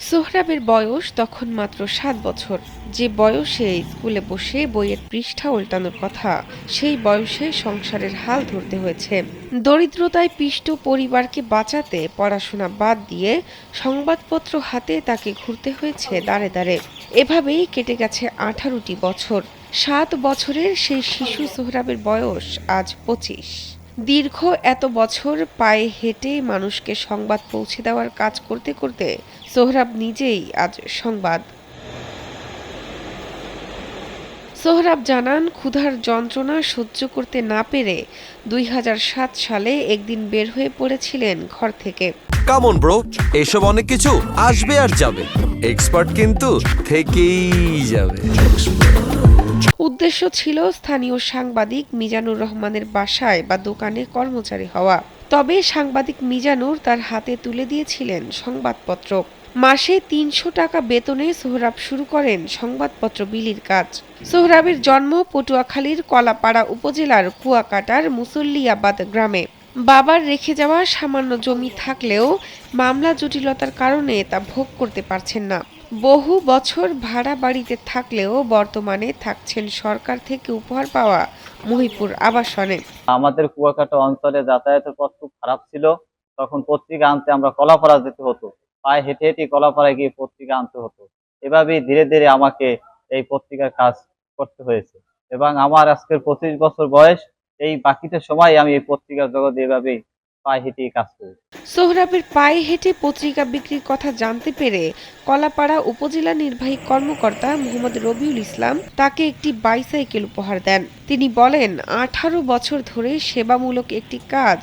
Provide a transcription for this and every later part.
সোহরাবের বয়স তখন মাত্র ৭ বছর। যে বয়সে স্কুলে বসে বইয়ের পৃষ্ঠা উল্টানোর কথা, সেই বয়সে সংসারের হাল ধরতে হয়েছে। দরিদ্রতায় পিষ্ট পরিবারকে বাঁচাতে পড়াশোনা বাদ দিয়ে সংবাদপত্র হাতে তাকে ঘুরতে হয়েছে দাঁড়ে দাঁড়ে। এভাবেই কেটে গেছে ১৮টি বছর। ৭ বছরের সেই শিশু সোহরাবের বয়স আজ ২৫। দীর্ঘ এত বছর পায়ে হেঁটে মানুষকে সংবাদ পৌঁছে দেওয়ার কাজ করতে করতে সোহরাব নিজেই আজ সংবাদ। সোহরাব জানান, ক্ষুধার যন্ত্রণা সহ্য করতে না পেরে ২০০৭ সালে একদিন বের হয়ে পড়েছিলেন ঘর থেকে। কাম অন ব্রো, এসব অনেক কিছু আসবে আর যাবে, এক্সপার্ট কিন্তু থেকেই যাবে। উদ্দেশ্য ছিল স্থানীয় সাংবাদিক মিজানুর রহমানের বাসায় বা দোকানে কর্মচারী হওয়া। তবে সাংবাদিক মিজানুর তার হাতে তুলে দিয়েছিলেন সংবাদপত্র। মাসে ৩০০ টাকা বেতনে সোহরাব শুরু করেন সংবাদপত্র বিলির কাজ। সোহরাবের জন্ম পটুয়াখালীর কলাপাড়া উপজেলার কুয়াকাটার মুসল্লিয়াবাদ গ্রামে। বাবার রেখে যাওয়া সামান্য জমি থাকলেও মামলা জটিলতার কারণে তা ভোগ করতে পারছেন না। বহু বছর ভাড়া বাড়িতে থাকলেও বর্তমানে থাকছেন সরকার থেকে উপহার পাওয়া মহিপুর আবাসনে। আমাদের কুয়াকাটা অঞ্চলে যাতায়াতের পথ খুব খারাপ ছিল। তখন পত্রিকা আনতে আমরা কলাপাড়া যেতে হতো, পায়ে হেঁটে হেঁটে কলাপাড়ায় গিয়ে পত্রিকা আনতে হতো। এভাবেই ধীরে ধীরে আমাকে এই পত্রিকার কাজ করতে হয়েছে এবং আমার আজকের ২৫ বছর বয়স। এই বাকিটা সময় আমি এই পত্রিকার জগতে এভাবেই পায়ে হেঁটেই কাজ করি। সোহরাবের পায়ে হেঁটে পত্রিকা বিক্রির কথা জানতে পেরে কলাপাড়া উপজেলা নির্বাহী কর্মকর্তা মোহাম্মদ রবিউল ইসলাম তাকে একটি বাইসাইকেল উপহার দেন। তিনি বলেন, ১৮ বছর ধরে সেবামূলক একটি কাজ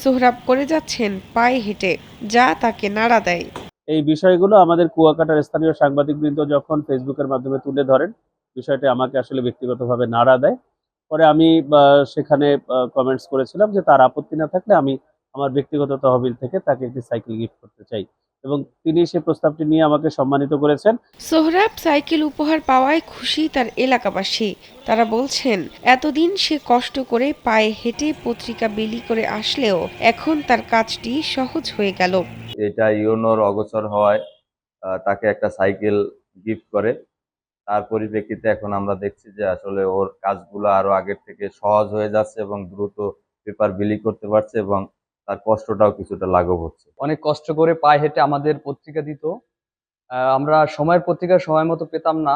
সোহরাব করে যাচ্ছেন পায়ে হেঁটে, যা তাকে নাড়া দেয়। এই বিষয়গুলো আমাদের কুয়াকাটার স্থানীয় সাংবাদিকবৃন্দ যখন ফেসবুকের মাধ্যমে তুলে ধরেন, বিষয়টি আমাকে আসলে ব্যক্তিগতভাবে নাড়া দেয়। পরে আমি সেখানে কমেন্টস করেছিলাম যে তার আপত্তি না থাকলে আমি আমার ব্যক্তিগত তহবিল থেকে তাকে একটি সাইকেল গিফট করতে চাই, এবং তিনি সেই প্রস্তাবটি নিয়ে আমাকে সম্মানিত করেছেন। সোহরাব সাইকেল উপহার পাওয়ায় খুশি তার এলাকাবাসী। তারা বলছেন, এতদিন সে কষ্ট করে পায়ে হেঁটে পত্রিকা বিলি করে আসলেও এখন তার কাজটি সহজ হয়ে গেল। এটা ইউনোর অগোচর হওয়ায় তাকে একটা সাইকেল গিফট করে। তার পরিপ্রেক্ষিতে এখন আমরা দেখছি যে আসলে ওর কাজগুলো আরো আগের থেকে সহজ হয়ে যাচ্ছে এবং দ্রুত পেপার বিলি করতে পারছে এবং তার কষ্টটাও কিছুটা লাঘব হচ্ছে। অনেক কষ্ট করে পায়ে হেঁটে আমাদের পত্রিকা দিত। আমরা সময়ের পত্রিকা সময় মতো পেতাম না।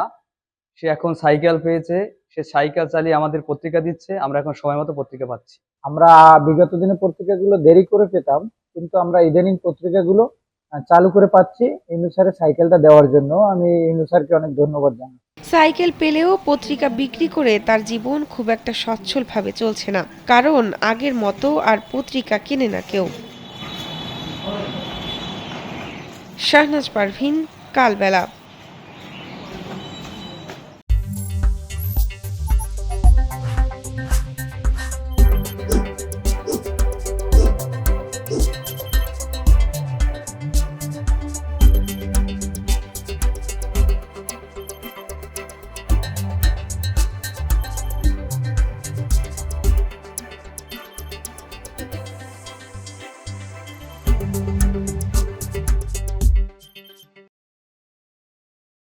সে এখন সাইকেল পেয়েছে, সে সাইকেল চালিয়ে আমাদের পত্রিকা দিচ্ছে, আমরা এখন সময় মতো পত্রিকা পাচ্ছি। আমরা বিগত দিনে পত্রিকাগুলো দেরি করে পেতাম, কিন্তু আমরা ইদানিং পত্রিকাগুলো চালু করে পাচ্ছি। ইনু স্যারের সাইকেলটা দেওয়ার জন্য আমি ইনু স্যারকে অনেক ধন্যবাদ জানাই। সাইকেল পেলেও পত্রিকা বিক্রি করে তার জীবন খুব একটা সচ্ছলভাবে চলছে না, কারণ আগের মতো আর পত্রিকা কেনে না কেউ। শাহনাজ পারভীন, কালবেলা।